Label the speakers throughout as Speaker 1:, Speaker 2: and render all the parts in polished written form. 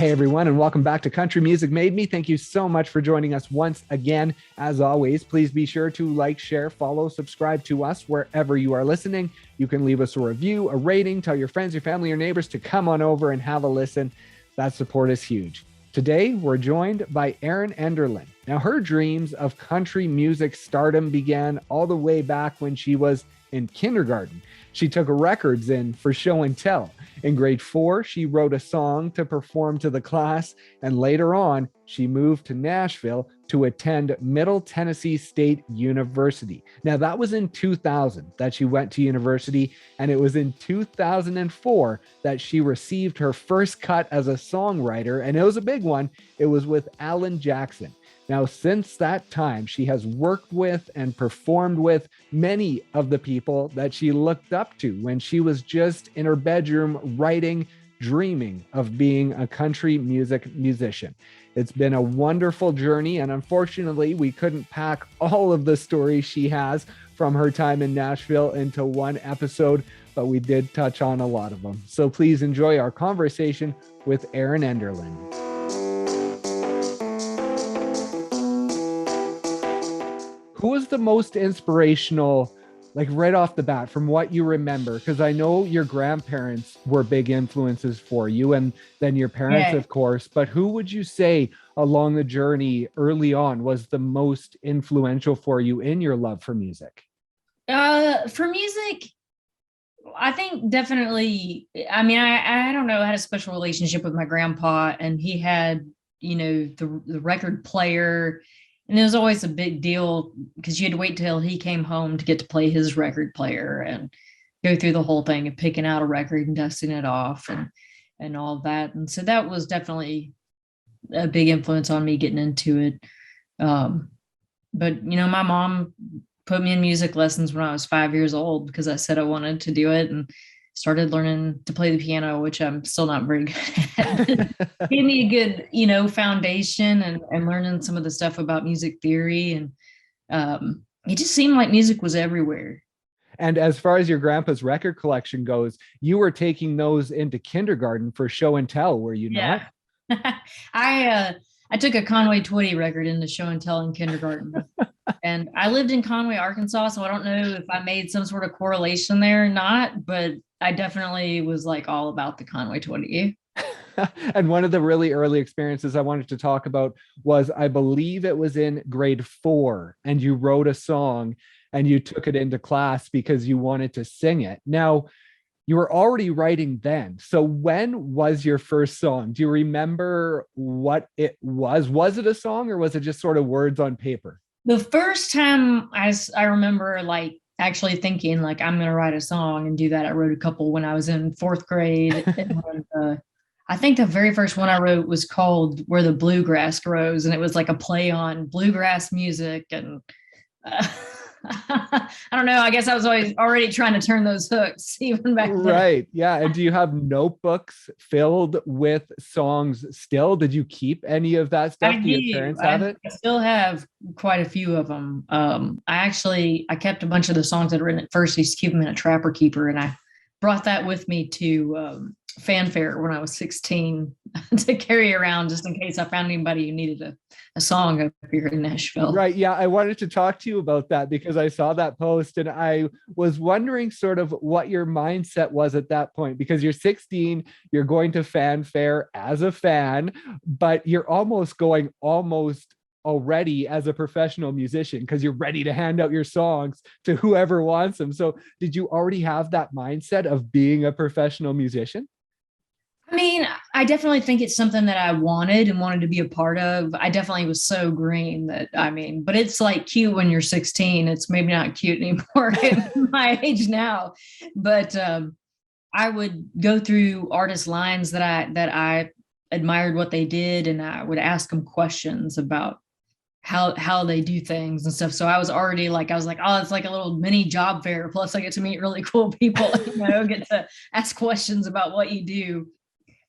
Speaker 1: Hey everyone, and welcome back to Country Music Made Me. Thank you so much for joining us once again. As always, please be sure to like, share, follow, subscribe to us wherever you are listening. You can leave us a review, a rating, tell your friends, your family, your neighbors to come on over and have a listen. That support is huge. Today, we're joined by Erin Enderlin. Now, her dreams of country music stardom began all the way back when she was in kindergarten. She took records in for show and tell. In grade 4, she wrote a song to perform to the class, and later on, she moved to Nashville to attend Middle Tennessee State University. Now, that was in 2000 that she went to university, and it was in 2004 that she received her first cut as a songwriter, and it was a big one. It was with Alan Jackson. Now, since that time, she has worked with and performed with many of the people that she looked up to when she was just in her bedroom writing, dreaming of being a country music musician. It's been a wonderful journey, and unfortunately, we couldn't pack all of the stories she has from her time in Nashville into one episode, but we did touch on a lot of them. So please enjoy our conversation with Erin Enderlin. Who was the most inspirational, like right off the bat, from what you remember? Because I know your grandparents were big influences for you, and then your parents, of course. But who would you say along the journey early on was the most influential for you in your love for music?
Speaker 2: For music, I think definitely, I don't know, I had a special relationship with my grandpa, and he had, the record player. And it was always a big deal because you had to wait till he came home to get to play his record player and go through the whole thing of picking out a record and dusting it off and all of that. And so that was definitely a big influence on me getting into it. But, my mom put me in music lessons when I was 5 years old because I said I wanted to do it, and started learning to play the piano, which I'm still not very good at. Gave me a good, foundation and learning some of the stuff about music theory. And it just seemed like music was everywhere.
Speaker 1: And as far as your grandpa's record collection goes, you were taking those into kindergarten for show and tell, were you not?
Speaker 2: I took a Conway Twitty record into show and tell in kindergarten. And I lived in Conway, Arkansas, so I don't know if I made some sort of correlation there or not, but I definitely was like all about the Conway Twitty.
Speaker 1: And one of the really early experiences I wanted to talk about was, I believe it was in grade 4, and you wrote a song and you took it into class because you wanted to sing it. Now, you were already writing then. So when was your first song? Do you remember what it was? Was it a song, or was it just sort of words on paper?
Speaker 2: The first time I remember like actually thinking like I'm going to write a song and do that, I wrote a couple when I was in 4th grade. And, I think the very first one I wrote was called Where the Bluegrass Grows. And it was like a play on bluegrass music. And I don't know, I guess I was already trying to turn those hooks even back then.
Speaker 1: Right. Yeah. And do you have notebooks filled with songs still? Did you keep any of that stuff? Do your parents have it?
Speaker 2: I still have quite a few of them. I kept a bunch of the songs that were written at first. I used to keep them in a trapper keeper, and I brought that with me to fanfare when I was 16 to carry around just in case I found anybody who needed a song up here in Nashville.
Speaker 1: Right. Yeah. I wanted to talk to you about that because I saw that post, and I was wondering sort of what your mindset was at that point, because you're 16, you're going to fanfare as a fan, but you're almost already as a professional musician because you're ready to hand out your songs to whoever wants them. So did you already have that mindset of being a professional musician?
Speaker 2: I mean, I definitely think it's something that I wanted to be a part of. I definitely was so green but it's like cute when you're 16. It's maybe not cute anymore at my age now. But I would go through artist lines that I admired what they did, and I would ask them questions about how they do things and stuff. So I was already like, oh, it's like a little mini job fair. Plus I get to meet really cool people, get to ask questions about what you do.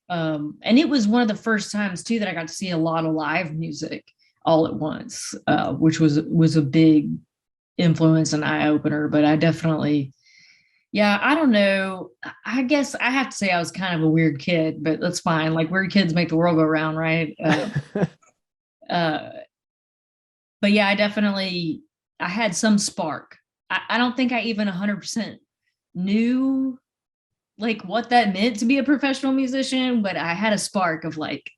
Speaker 2: And it was one of the first times too that I got to see a lot of live music all at once, which was a big influence and eye opener. But I definitely, Yeah, I don't know. I guess I have to say I was kind of a weird kid, but that's fine. Like weird kids make the world go round, right? Uh, but yeah, I had some spark. I don't think I even 100% knew like what that meant to be a professional musician, but I had a spark of like,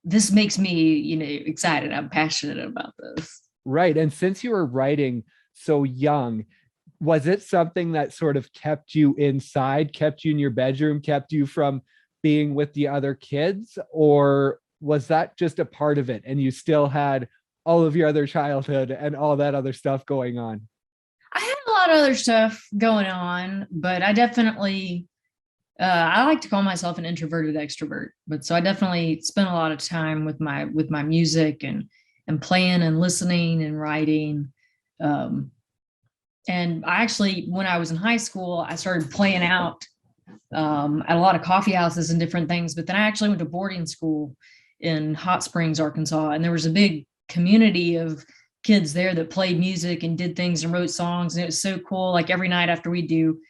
Speaker 2: this makes me, excited. I'm passionate about this.
Speaker 1: Right. And since you were writing so young, was it something that sort of kept you inside, kept you in your bedroom, kept you from being with the other kids? Or was that just a part of it and you still had all of your other childhood and all that other stuff going on?
Speaker 2: I had a lot of other stuff going on, but I like to call myself an introverted extrovert, but so I definitely spent a lot of time with my music and playing and listening and writing. Um, and I actually, when I was in high school, I started playing out at a lot of coffee houses and different things. But then I actually went to boarding school in Hot Springs, Arkansas, and there was a big community of kids there that played music and did things and wrote songs, and it was so cool. Like every night after we do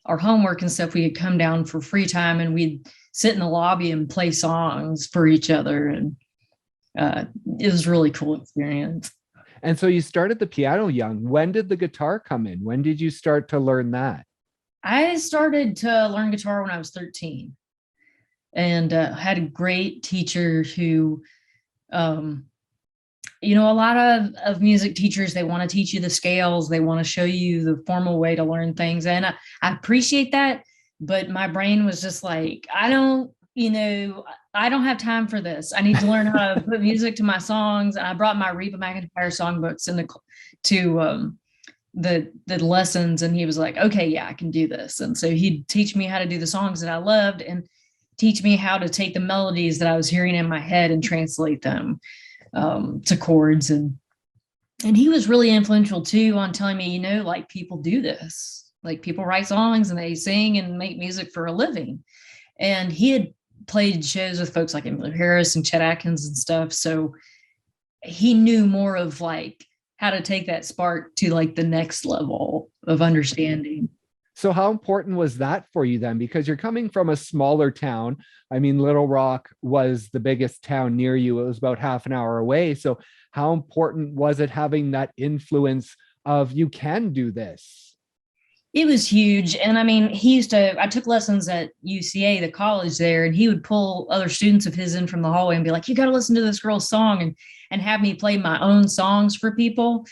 Speaker 2: our homework and stuff, we could come down for free time and we'd sit in the lobby and play songs for each other. And it was a really cool experience.
Speaker 1: And so you started the piano young. When did the guitar come in? When did you start to learn that?
Speaker 2: I started to learn guitar when I was 13 and had a great teacher who, um, a lot of music teachers, they want to teach you the scales. They want to show you the formal way to learn things. And I appreciate that. But my brain was just like, I don't have time for this. I need to learn how to put music to my songs. And I brought my Reba McEntire songbooks to the lessons, and he was like, okay, yeah, I can do this. And so he'd teach me how to do the songs that I loved and teach me how to take the melodies that I was hearing in my head and translate them to chords. And he was really influential too on telling me, like people do this, like people write songs and they sing and make music for a living. And he had played shows with folks like Emily Harris and Chet Atkins and stuff. So he knew more of like how to take that spark to like the next level of understanding.
Speaker 1: So how important was that for you then? Because you're coming from a smaller town. I mean, Little Rock was the biggest town near you. It was about half an hour away. So how important was it having that influence of you can do this?
Speaker 2: It was huge. And I mean, I took lessons at UCA, the college there, and he would pull other students of his in from the hallway and be like, you got to listen to this girl's song, and have me play my own songs for people.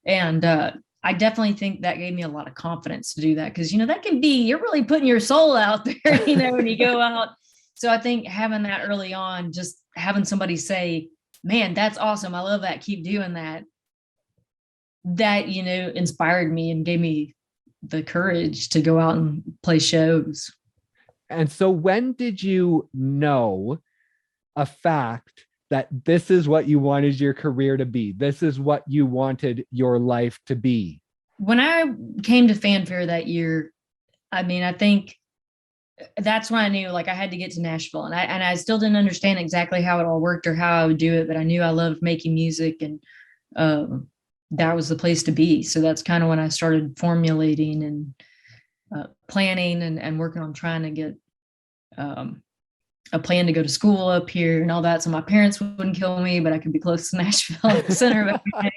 Speaker 2: And I definitely think that gave me a lot of confidence to do that. Cause that can be, you're really putting your soul out there, when you go out. So I think having that early on, just having somebody say, man, that's awesome. I love that. Keep doing that. That, inspired me and gave me the courage to go out and play shows.
Speaker 1: And so when did you know a fact that this is what you wanted your career to be? This is what you wanted your life to be?
Speaker 2: When I came to Fanfare that year, I mean, I think that's when I knew like I had to get to Nashville, and I still didn't understand exactly how it all worked or how I would do it, but I knew I loved making music, and that was the place to be. So that's kind of when I started formulating and planning and working on trying to get a plan to go to school up here and all that. So my parents wouldn't kill me, but I could be close to Nashville at the center of everything.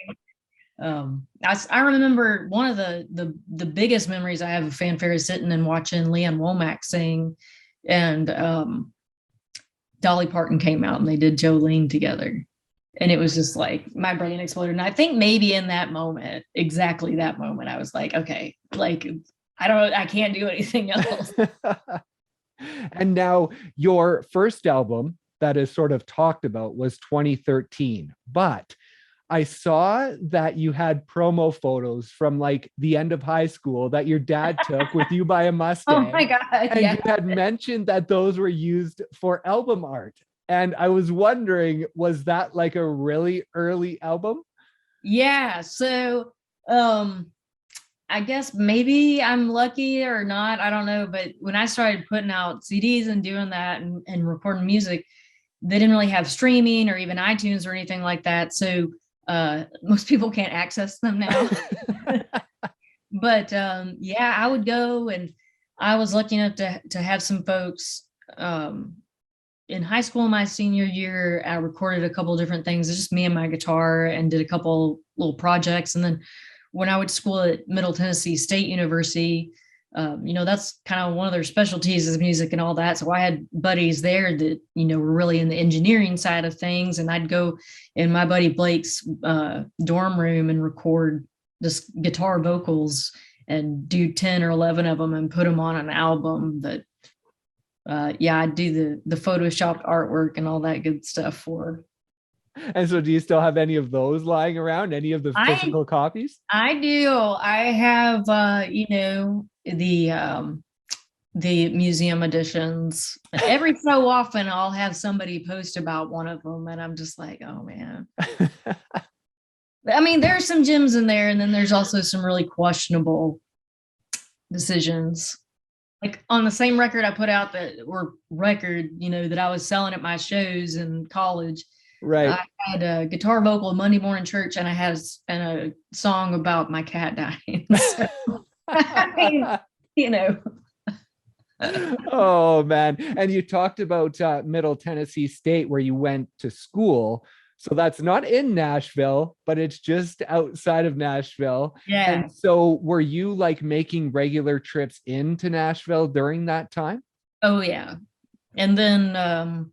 Speaker 2: I remember one of the biggest memories I have of Fanfare is sitting and watching Leanne Womack sing, and Dolly Parton came out and they did Jolene together. And it was just like my brain exploded. And I think maybe in that moment, exactly that moment, I was like, okay, like I can't do anything else.
Speaker 1: And now your first album that is sort of talked about was 2013, but I saw that you had promo photos from like the end of high school that your dad took with you by a Mustang.
Speaker 2: Oh my God.
Speaker 1: And
Speaker 2: yeah.
Speaker 1: you had mentioned that those were used for album art. And I was wondering, was that like a really early album?
Speaker 2: Yeah. So I guess maybe I'm lucky or not. I don't know. But when I started putting out CDs and doing that and recording music, they didn't really have streaming or even iTunes or anything like that. So most people can't access them now. But yeah, I would go and I was lucky enough to have some folks in high school. My senior year, I recorded a couple of different things. It's just me and my guitar, and did a couple little projects. And then when I went to school at Middle Tennessee State University, that's kind of one of their specialties is music and all that. So I had buddies there that, were really in the engineering side of things. And I'd go in my buddy Blake's dorm room and record just guitar vocals and do 10 or 11 of them and put them on an album that, I'd do the photoshopped artwork and all that good stuff for.
Speaker 1: And so do you still have any of those lying around, any of the physical copies?
Speaker 2: I do. I have, the museum editions. Every so often I'll have somebody post about one of them and I'm just like, oh man. I mean, there's some gems in there, and then there's also some really questionable decisions. Like on the same record I put out that I was selling at my shows in college.
Speaker 1: Right.
Speaker 2: I had a guitar vocal Monday morning church, and I had a song about my cat dying. So, I mean,
Speaker 1: Oh man. And you talked about Middle Tennessee State, where you went to school. So that's not in Nashville, but it's just outside of Nashville.
Speaker 2: Yeah.
Speaker 1: And so were you like making regular trips into Nashville during that time?
Speaker 2: Oh yeah. And then I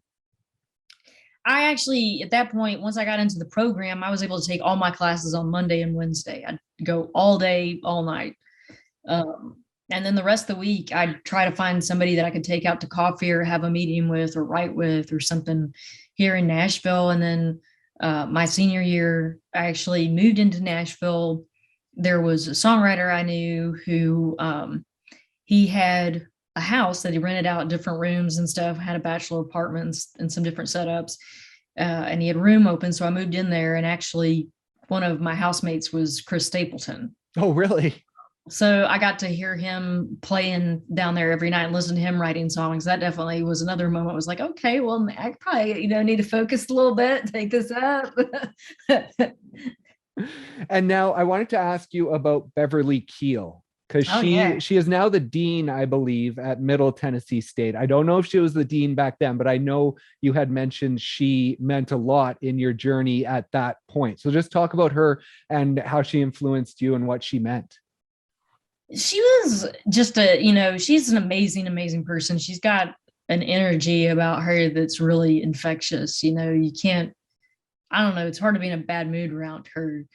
Speaker 2: actually, at that point, once I got into the program, I was able to take all my classes on Monday and Wednesday. I'd go all day, all night. And then the rest of the week, I'd try to find somebody that I could take out to coffee or have a meeting with or write with or something here in Nashville. And then my senior year, I actually moved into Nashville. There was a songwriter I knew who he had a house that he rented out different rooms and stuff, had a bachelor apartments and some different setups. And he had a room open. So I moved in there, and actually one of my housemates was Chris Stapleton.
Speaker 1: Oh, really?
Speaker 2: So I got to hear him playing down there every night and listen to him writing songs. That definitely was another moment. I was like, okay, well, I probably, need to focus a little bit, take this up.
Speaker 1: And now I wanted to ask you about Beverly Keel, because she is now the dean, I believe, at Middle Tennessee State. I don't know if she was the dean back then, but I know you had mentioned she meant a lot in your journey at that point. So just talk about her and how she influenced you and what she meant.
Speaker 2: She was just she's an amazing, amazing person. She's got an energy about her that's really infectious. You can't, I don't know, it's hard to be in a bad mood around her.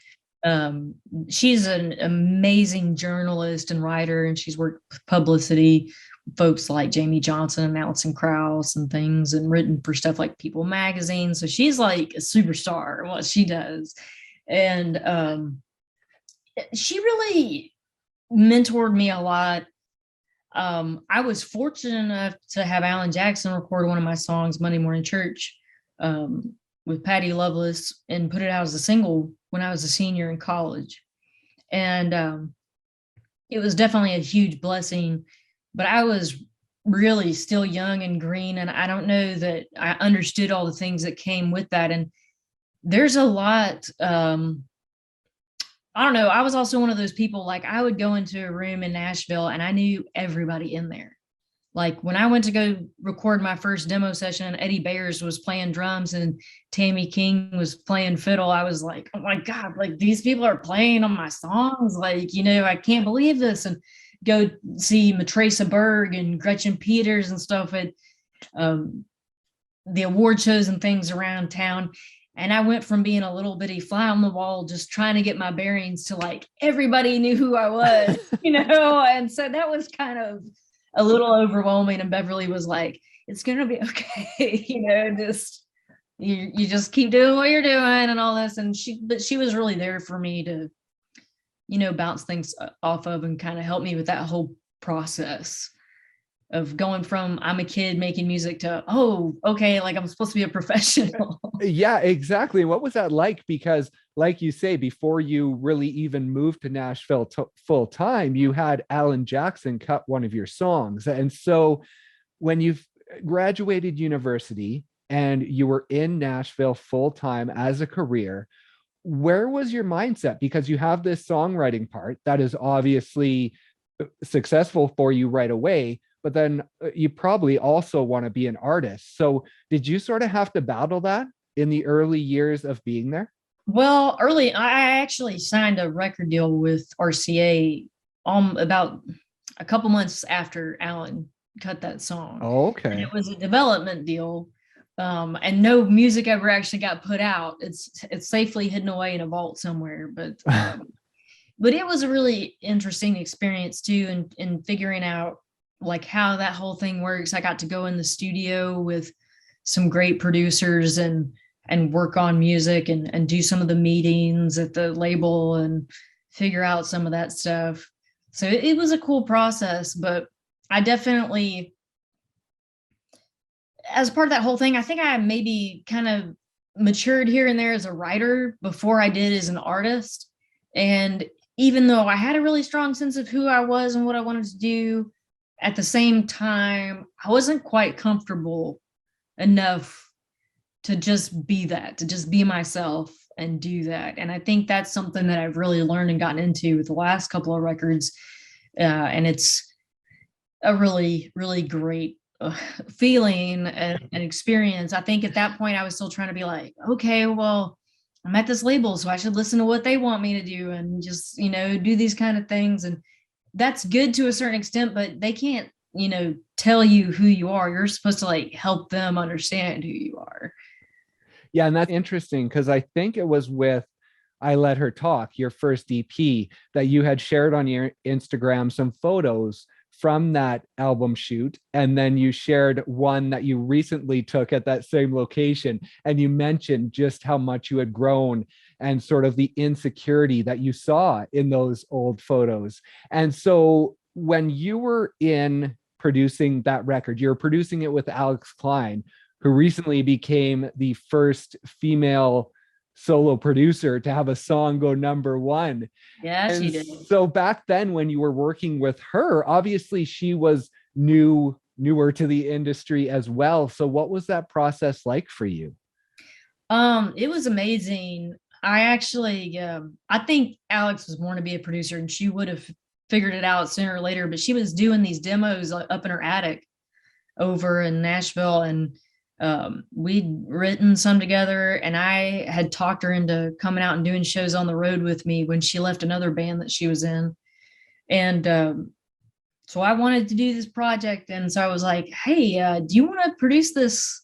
Speaker 2: She's an amazing journalist and writer, and she's worked with publicity, folks like Jamie Johnson and Alison Krauss and things, and written for stuff like People magazine. So she's like a superstar in what she does. And she really mentored me a lot. I was fortunate enough to have Alan Jackson record one of my songs, Monday Morning Church, with Patty Loveless, and put it out as a single when I was a senior in college. And it was definitely a huge blessing, but I was really still young and green, and I don't know that I understood all the things that came with that. And there's a lot, I don't know. I was also one of those people, like I would go into a room in Nashville and I knew everybody in there. Like when I went to go record my first demo session, Eddie Bayers was playing drums and Tammy King was playing fiddle. I was like, oh my God, like these people are playing on my songs. Like, I can't believe this. And go see Matresa Berg and Gretchen Peters and stuff at the award shows and things around town. And I went from being a little bitty fly on the wall, just trying to get my bearings, to like everybody knew who I was, And so that was kind of a little overwhelming. And Beverly was like, it's going to be okay. Just, you just keep doing what you're doing and all this. And she was really there for me to, bounce things off of and kind of help me with that whole process of going from I'm a kid making music to, oh, okay, like I'm supposed to be a professional.
Speaker 1: Yeah, exactly. What was that like? Because like you say, before you really even moved to Nashville full time, you had Alan Jackson cut one of your songs. And so when you've graduated university and you were in Nashville full time as a career, where was your mindset? Because you have this songwriting part that is obviously successful for you right away, but then you probably also want to be an artist. So did you sort of have to battle that in the early years of being there?
Speaker 2: Well, early, I actually signed a record deal with RCA about a couple months after Alan cut that song.
Speaker 1: Oh,
Speaker 2: And
Speaker 1: okay.
Speaker 2: it was a development deal. And no music ever actually got put out. It's safely hidden away in a vault somewhere. But it was a really interesting experience too, in figuring out like how that whole thing works. I got to go in the studio with some great producers and work on music and do some of the meetings at the label and figure out some of that stuff. So it was a cool process, but I definitely, as part of that whole thing, I think I maybe kind of matured here and there as a writer before I did as an artist. And even though I had a really strong sense of who I was and what I wanted to do, at the same time, I wasn't quite comfortable enough to just be that, to just be myself and do that. And I think that's something that I've really learned and gotten into with the last couple of records. And it's a really, really great feeling and experience. I think at that point I was still trying to be like, okay, well, I'm at this label, so I should listen to what they want me to do and just, do these kind of things. And that's good to a certain extent, but they can't, tell you who you are. You're supposed to like help them understand who you are.
Speaker 1: Yeah, and that's interesting because I think it was with I Let Her Talk, your first EP, that you had shared on your Instagram some photos from that album shoot. And then you shared one that you recently took at that same location. And you mentioned just how much you had grown and sort of the insecurity that you saw in those old photos. And so when you were in producing that record, you're producing it with Alex Klein, who recently became the first female solo producer to have a song go #1.
Speaker 2: Yeah,
Speaker 1: And
Speaker 2: she did.
Speaker 1: so back then when you were working with her, obviously she was newer to the industry as well. So what was that process like for you?
Speaker 2: It was amazing. I actually, I think Alex was born to be a producer and she would have figured it out sooner or later, but she was doing these demos up in her attic over in Nashville, and we'd written some together, and I had talked her into coming out and doing shows on the road with me when she left another band that she was in. And so I wanted to do this project, and so I was like, hey, do you want to produce this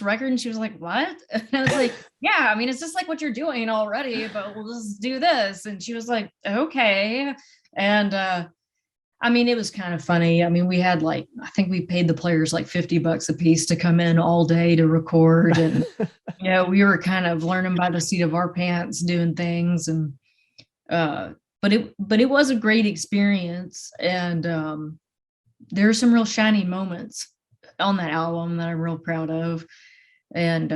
Speaker 2: record? And she was like, what? And I was like, yeah, I mean, it's just like what you're doing already, but we'll just do this. And she was like, okay. And I mean, it was kind of funny. I mean, we had I think we paid the players like $50 a piece to come in all day to record. And, we were kind of learning by the seat of our pants doing things. And, but it was a great experience. And there are some real shining moments on that album that I'm real proud of. And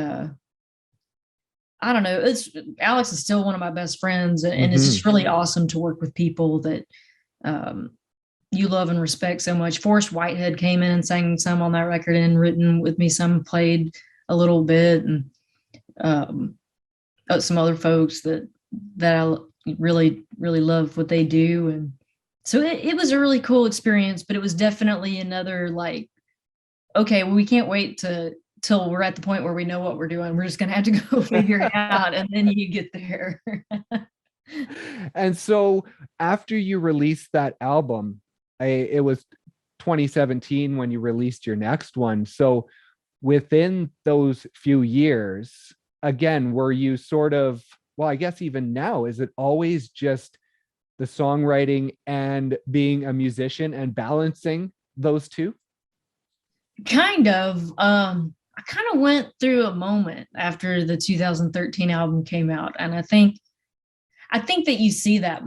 Speaker 2: I don't know, Alex is still one of my best friends. And it's just really awesome to work with people that, you love and respect so much. Forrest Whitehead came in and sang some on that record and written with me, some played a little bit, and some other folks that I really, really love what they do. And so it was a really cool experience, but it was definitely another okay, well, we can't wait till we're at the point where we know what we're doing. We're just going to have to go figure it out. And then you get there.
Speaker 1: And so after you released that album, it was 2017 when you released your next one. So within those few years, again, were you sort of, well, I guess even now, is it always just the songwriting and being a musician and balancing those two?
Speaker 2: Kind of. I kind of went through a moment after the 2013 album came out. And I think that you see that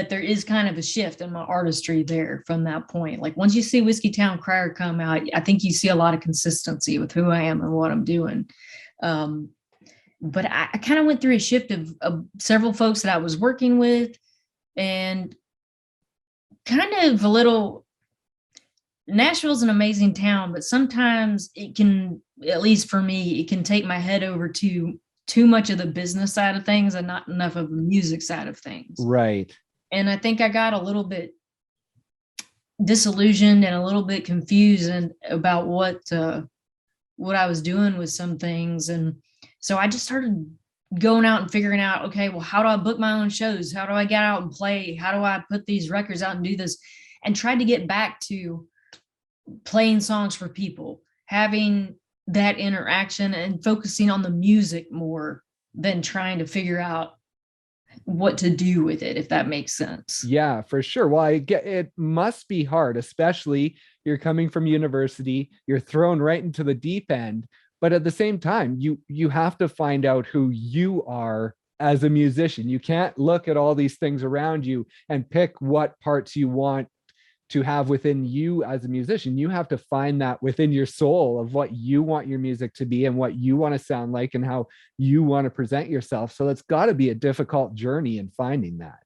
Speaker 2: there is kind of a shift in my artistry there from that point. Like once you see Whiskey Town Crier come out, I think you see a lot of consistency with who I am and what I'm doing. But I kind of went through a shift of several folks that I was working with, and kind of a little, Nashville's an amazing town, but sometimes it can, at least for me, it can take my head over to too much of the business side of things and not enough of the music side of things.
Speaker 1: Right.
Speaker 2: And I think I got a little bit disillusioned and a little bit confused and about what I was doing with some things. And so I just started going out and figuring out, okay, well, how do I book my own shows? How do I get out and play? How do I put these records out and do this? And tried to get back to playing songs for people, having that interaction and focusing on the music more than trying to figure out what to do with it, if that makes sense.
Speaker 1: Yeah, for sure. Well, I get it must be hard, especially you're coming from university, you're thrown right into the deep end, but at the same time, you have to find out who you are as a musician. You can't look at all these things around you and pick what parts you want to have within you as a musician. You have to find that within your soul of what you want your music to be and what you want to sound like and how you want to present yourself. So it's got to be a difficult journey in finding that.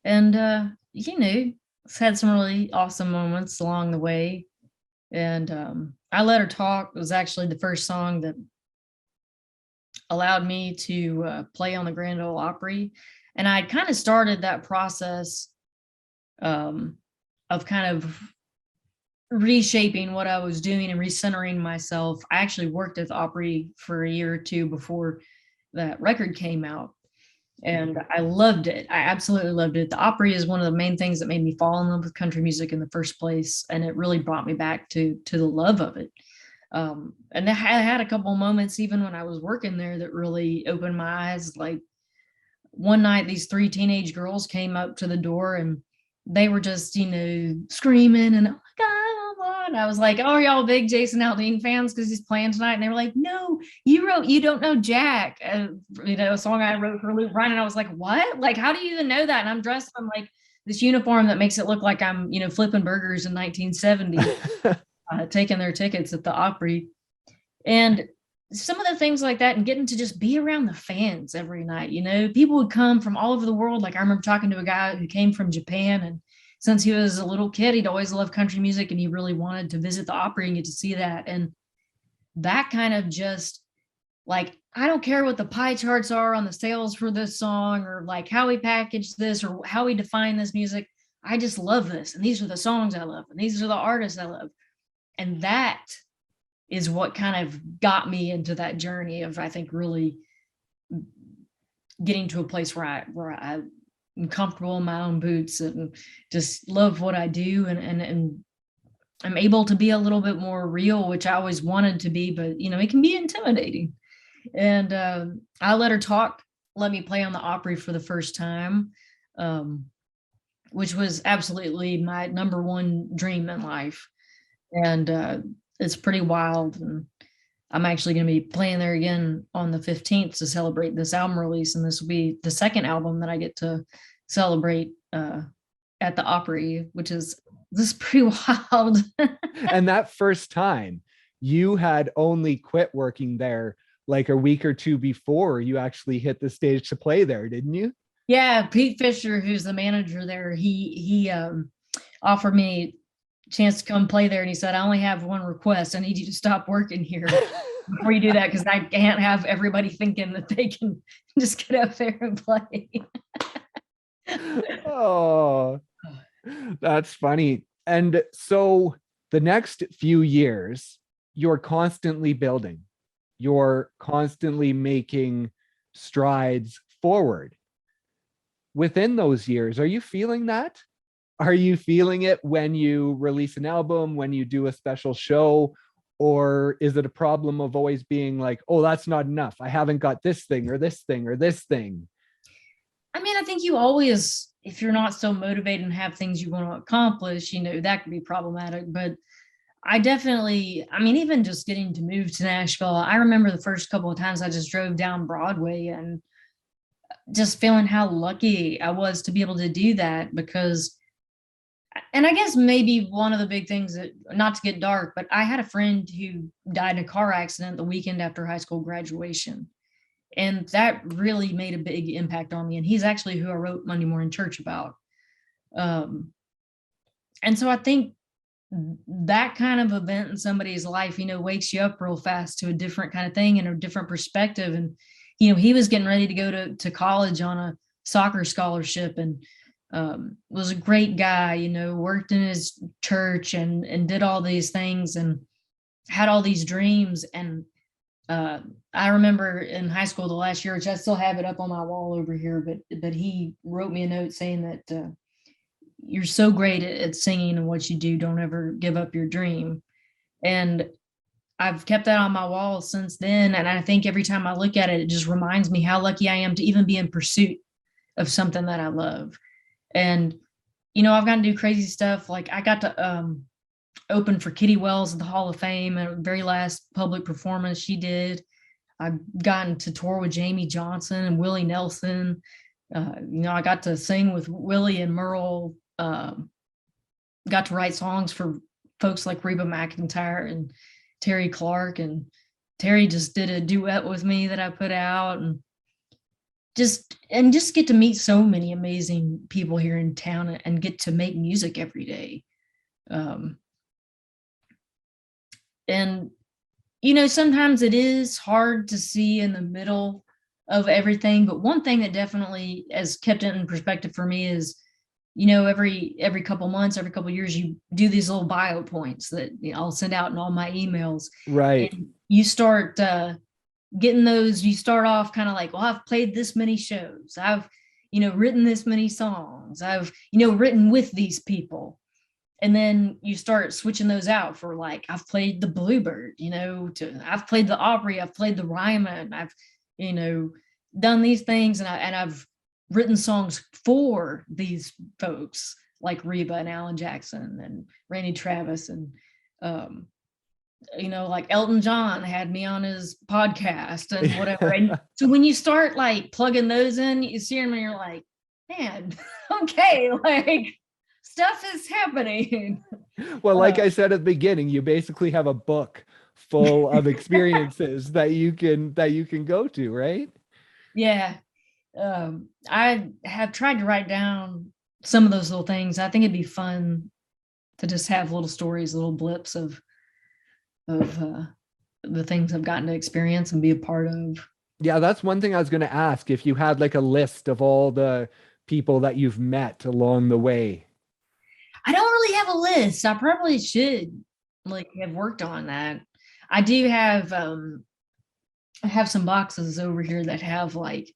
Speaker 2: And it's had some really awesome moments along the way. And I Let Her Talk was actually the first song that allowed me to play on the Grand Ole Opry. And I kind of started that process of kind of reshaping what I was doing and recentering myself. I actually worked at the Opry for a year or two before that record came out. And I loved it. I absolutely loved it. The Opry is one of the main things that made me fall in love with country music in the first place. And it really brought me back to the love of it. And I had a couple moments, even when I was working there, that really opened my eyes. Like one night, these 3 teenage girls came up to the door and they were just, screaming and, oh my God, and I was like, oh, are y'all big Jason Aldean fans because he's playing tonight? And they were like, no, You Don't Know Jack, a song I wrote for Luke Bryan. And I was like, what? Like, how do you even know that? And I'm dressed in like this uniform that makes it look like I'm, flipping burgers in 1970, taking their tickets at the Opry. And some of the things like that, and getting to just be around the fans every night. People would come from all over the world. Like I remember talking to a guy who came from Japan, and since he was a little kid, he'd always loved country music and he really wanted to visit the Opry and get to see that. And that kind of just like, I don't care what the pie charts are on the sales for this song or like how we package this or how we define this music. I just love this. And these are the songs I love. And these are the artists I love. And that is what kind of got me into that journey of, I think, really getting to a place where I'm comfortable in my own boots and just love what I do. And I'm able to be a little bit more real, which I always wanted to be, but it can be intimidating. And I Let Her Talk let me play on the Opry for the first time, which was absolutely my number one dream in life. And it's pretty wild. And I'm actually going to be playing there again on the 15th to celebrate this album release. And this will be the second album that I get to celebrate at the Opry, which is pretty wild.
Speaker 1: And that first time, you had only quit working there like a week or two before you actually hit the stage to play there, didn't you?
Speaker 2: Yeah, Pete Fisher, who's the manager there, he offered me chance to come play there, and he said, I only have one request. I need you to stop working here before you do that, because I can't have everybody thinking that they can just get up there and play.
Speaker 1: Oh, that's funny. And so the next few years, you're constantly building, you're constantly making strides forward. Within those years, are you feeling that? Are you feeling it when you release an album, when you do a special show? Or is it a problem of always being like, oh, that's not enough, I haven't got this thing or this thing or this thing?
Speaker 2: I mean, I think you always, if you're not so motivated and have things you want to accomplish, that could be problematic. But I definitely, even just getting to move to Nashville, I remember the first couple of times I just drove down Broadway and just feeling how lucky I was to be able to do that, because and I guess maybe one of the big things that, not to get dark, but I had a friend who died in a car accident the weekend after high school graduation. And that really made a big impact on me. And he's actually who I wrote Monday Morning Church about. And so I think that kind of event in somebody's life, wakes you up real fast to a different kind of thing and a different perspective. And, he was getting ready to go to college on a soccer scholarship. And was a great guy, worked in his church and did all these things and had all these dreams. And I remember in high school the last year, which I still have it up on my wall over here, but he wrote me a note saying that you're so great at singing and what you do. Don't ever give up your dream. And I've kept that on my wall since then. And I think every time I look at it, it just reminds me how lucky I am to even be in pursuit of something that I love. And, I've gotten to do crazy stuff. Like I got to open for Kitty Wells at the Hall of Fame at the very last public performance she did. I've gotten to tour with Jamie Johnson and Willie Nelson. I got to sing with Willie and Merle. Got to write songs for folks like Reba McEntire and Terry Clark, and Terry just did a duet with me that I put out, and just get to meet so many amazing people here in town and get to make music every day. And sometimes it is hard to see in the middle of everything, but one thing that definitely has kept it in perspective for me is every couple months, every couple years, you do these little bio points that I'll send out in all my emails.
Speaker 1: Right.
Speaker 2: And you start getting those. You start off kind of like, well, I've played this many shows. I've, written this many songs. I've, written with these people. And then you start switching those out for like, I've played the Bluebird, I've played the Opry, I've played the Ryman, I've, done these things, and I've written songs for these folks like Reba and Alan Jackson and Randy Travis, and like Elton John had me on his podcast and whatever. And so when you start like plugging those in, you see them and you're like, man, okay, like stuff is happening.
Speaker 1: Well, like I said at the beginning, you basically have a book full of experiences that you can go to, right?
Speaker 2: Yeah. I have tried to write down some of those little things. I think it'd be fun to just have little stories, little blips of the things I've gotten to experience and be a part of.
Speaker 1: Yeah, that's one thing I was going to ask, if you had like a list of all the people that you've met along the way.
Speaker 2: I don't really have a list. I probably should like have worked on that. I do have I have some boxes over here that have like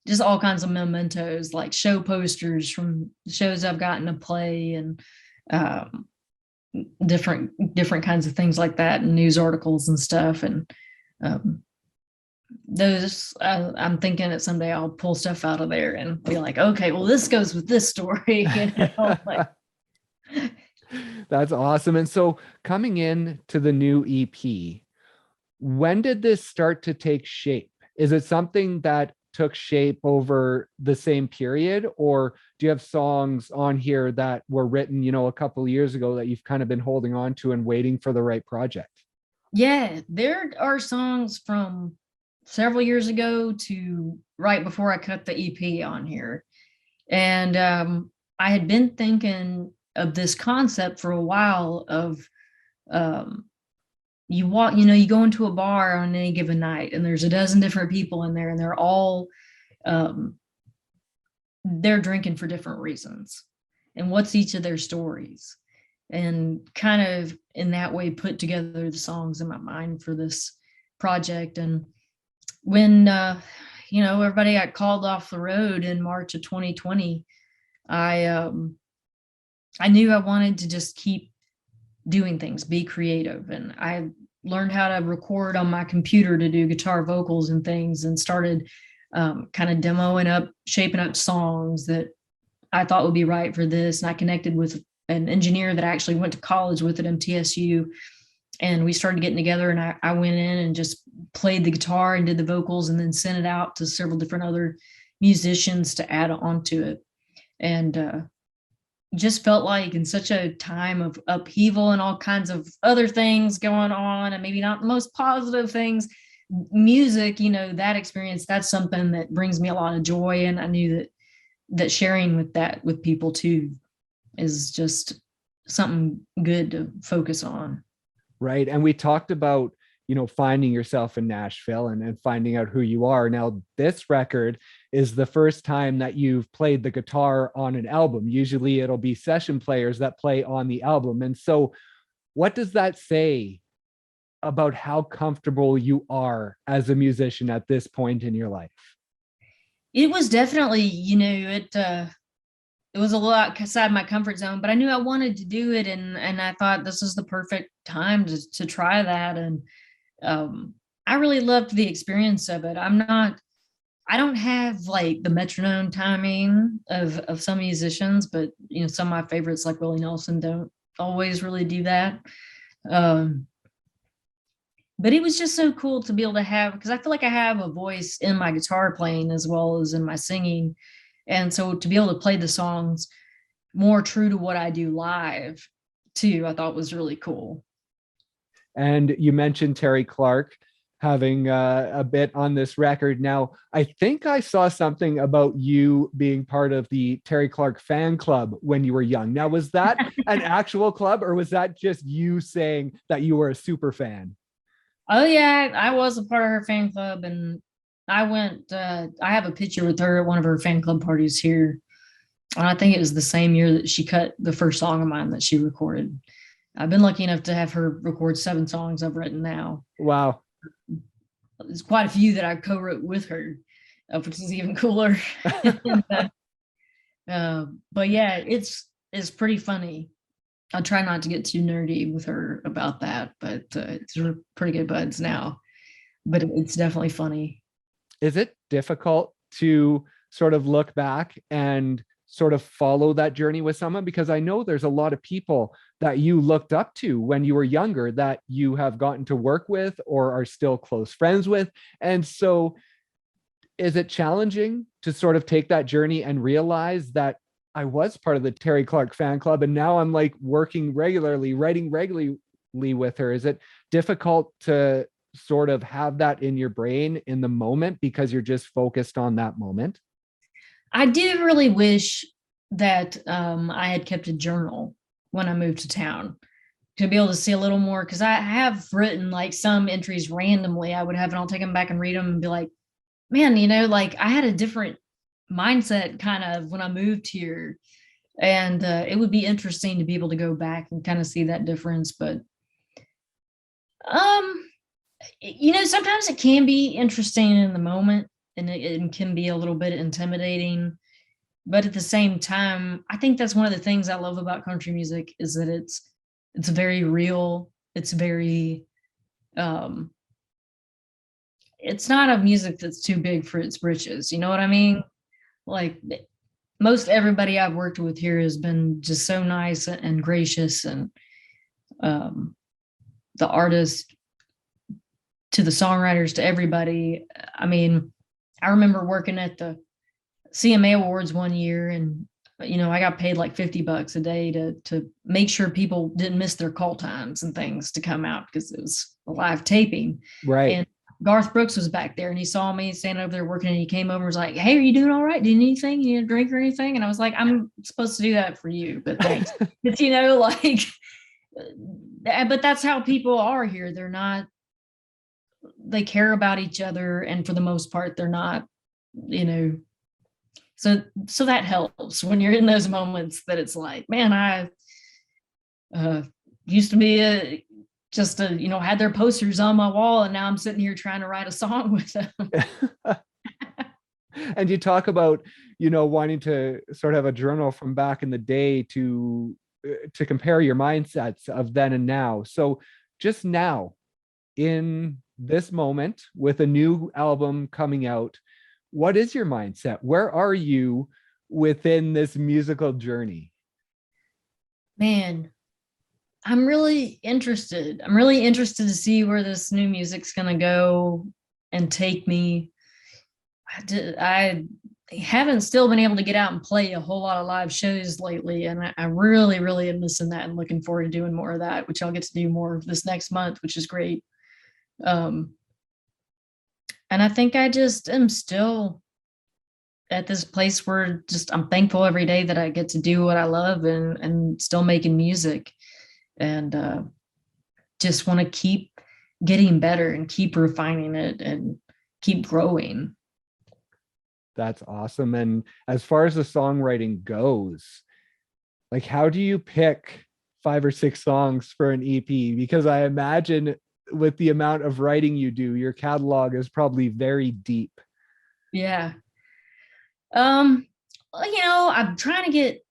Speaker 2: just all kinds of mementos, like show posters from shows I've gotten to play, and different kinds of things like that, and news articles and stuff. And those, I'm thinking that someday I'll pull stuff out of there and be like, okay, well, this goes with this story. Like,
Speaker 1: that's awesome. And so coming in to the new EP, when did this start to take shape? Is it something that took shape over the same period, or do you have songs on here that were written, a couple of years ago that you've kind of been holding on to and waiting for the right project?
Speaker 2: Yeah, there are songs from several years ago to right before I cut the EP on here. And I had been thinking of this concept for a while of you walk, you go into a bar on any given night and there's a dozen different people in there, and they're all they're drinking for different reasons. And what's each of their stories? And kind of in that way put together the songs in my mind for this project. And when everybody got called off the road in March of 2020, I knew I wanted to just keep doing things, be creative. And I learned how to record on my computer to do guitar vocals and things, and started kind of demoing up, shaping up songs that I thought would be right for this. And I connected with an engineer that I actually went to college with at MTSU, and we started getting together, and I went in and just played the guitar and did the vocals, and then sent it out to several different other musicians to add onto it. And just felt like in such a time of upheaval and all kinds of other things going on, and maybe not the most positive things, music, that experience, that's something that brings me a lot of joy. And I knew that sharing with people too is just something good to focus on.
Speaker 1: Right. And we talked about, finding yourself in Nashville and finding out who you are. Now, this record is the first time that you've played the guitar on an album. Usually it'll be session players that play on the album. And so what does that say about how comfortable you are as a musician at this point in your life?
Speaker 2: It was definitely, it was a lot outside my comfort zone, but I knew I wanted to do it. And I thought this is the perfect time to try that. And I really loved the experience of it. I don't have like the metronome timing of some musicians, but some of my favorites like Willie Nelson don't always really do that. But it was just so cool to be able to have, because I feel like I have a voice in my guitar playing as well as in my singing. And so to be able to play the songs more true to what I do live too, I thought was really cool.
Speaker 1: And you mentioned Terry Clark having a bit on this record. Now, I think I saw something about you being part of the Terry Clark fan club when you were young. Now, was that an actual club, or was that just you saying that you were a super fan?
Speaker 2: Oh yeah, I was a part of her fan club, and I went. I have a picture with her at one of her fan club parties here, and I think it was the same year that she cut the first song of mine that she recorded. I've been lucky enough to have her record 7 songs I've written now.
Speaker 1: Wow.
Speaker 2: There's quite a few that I co-wrote with her, which is even cooler. But yeah, it's pretty funny. I try not to get too nerdy with her about that, but we're pretty good buds now. But it's definitely funny.
Speaker 1: Is it difficult to sort of look back and sort of follow that journey with someone? Because I know there's a lot of people that you looked up to when you were younger that you have gotten to work with or are still close friends with. And so is it challenging to sort of take that journey and realize that I was part of the Terry Clark fan club and now I'm like working regularly, writing regularly with her? Is it difficult to sort of have that in your brain in the moment because you're just focused on that moment?
Speaker 2: I do really wish that I had kept a journal when I moved to town to be able to see a little more, because I have written like some entries randomly. I would have, and I'll take them back and read them and be like, man, like I had a different mindset kind of when I moved here. And it would be interesting to be able to go back and kind of see that difference. But sometimes it can be interesting in the moment, and it can be a little bit intimidating. But at the same time, I think that's one of the things I love about country music is that it's very real. It's very, it's not a music that's too big for its britches. You know what I mean? Like most everybody I've worked with here has been just so nice and gracious, and the artist to the songwriters to everybody. I mean, I remember working at the CMA Awards one year, and I got paid like $50 a day to make sure people didn't miss their call times and things to come out because it was a live taping.
Speaker 1: Right.
Speaker 2: And Garth Brooks was back there, and he saw me standing over there working, and he came over and was like, "Hey, are you doing all right? Do you need anything? You need a drink or anything?" And I was like, "I'm supposed to do that for you, but thanks." But but that's how people are here. They care about each other, and for the most part, they're not, so that helps when you're in those moments that it's like, man, I used to be had their posters on my wall, and now I'm sitting here trying to write a song with them.
Speaker 1: And you talk about, wanting to sort of have a journal from back in the day to compare your mindsets of then and now. So just now, in this moment, with a new album coming out, what is your mindset? Where are you within this musical journey?
Speaker 2: Man, I'm really interested. I'm really interested to see where this new music's going to go and take me. I haven't still been able to get out and play a whole lot of live shows lately, and I really, really am missing that and looking forward to doing more of that, which I'll get to do more of this next month, which is great. And I think I just am still at this place where I'm thankful every day that I get to do what I love and still making music, and just want to keep getting better and keep refining it and keep growing.
Speaker 1: That's awesome. And as far as the songwriting goes, like, how do you pick 5 or 6 songs for an EP? Because I imagine with the amount of writing you do, your catalog is probably very deep.
Speaker 2: Yeah. I'm trying to get,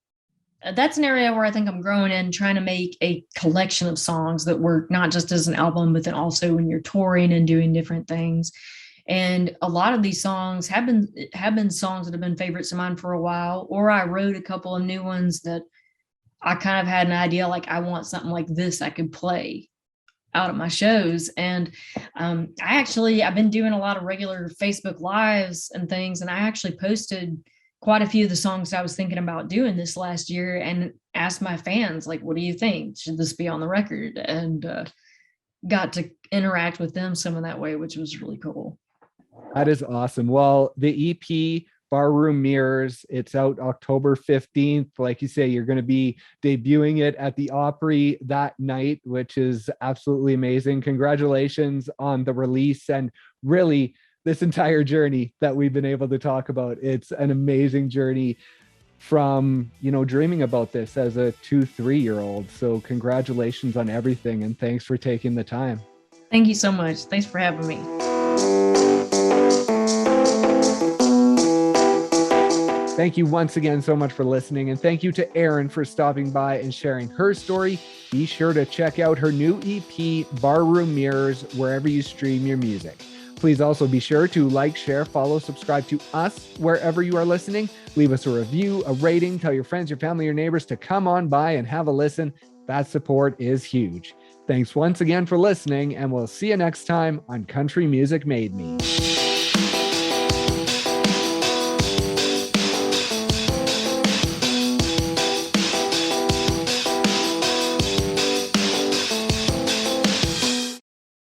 Speaker 2: that's an area where I think I'm growing in, trying to make a collection of songs that work not just as an album, but then also when you're touring and doing different things. And a lot of these songs have been songs that have been favorites of mine for a while, or I wrote a couple of new ones that I kind of had an idea, like I want something like this I could play out at my shows. And I've been doing a lot of regular Facebook lives and things, and I actually posted quite a few of the songs I was thinking about doing this last year and asked my fans, like, what do you think? Should this be on the record? And got to interact with them some of that way, which was really cool.
Speaker 1: That is awesome. Well, the EP Barroom Mirrors, it's out October 15th. Like you say, you're going to be debuting it at the Opry that night, which is absolutely amazing. Congratulations on the release and really this entire journey that we've been able to talk about. It's an amazing journey from, dreaming about this as a 2-3-year-old. So congratulations on everything. And thanks for taking the time.
Speaker 2: Thank you so much. Thanks for having me.
Speaker 1: Thank you once again so much for listening, and thank you to Erin for stopping by and sharing her story. Be sure to check out her new EP, Barroom Mirrors, wherever you stream your music. Please also be sure to like, share, follow, subscribe to us wherever you are listening. Leave us a review, a rating, tell your friends, your family, your neighbors to come on by and have a listen. That support is huge. Thanks once again for listening, and we'll see you next time on Country Music Made Me.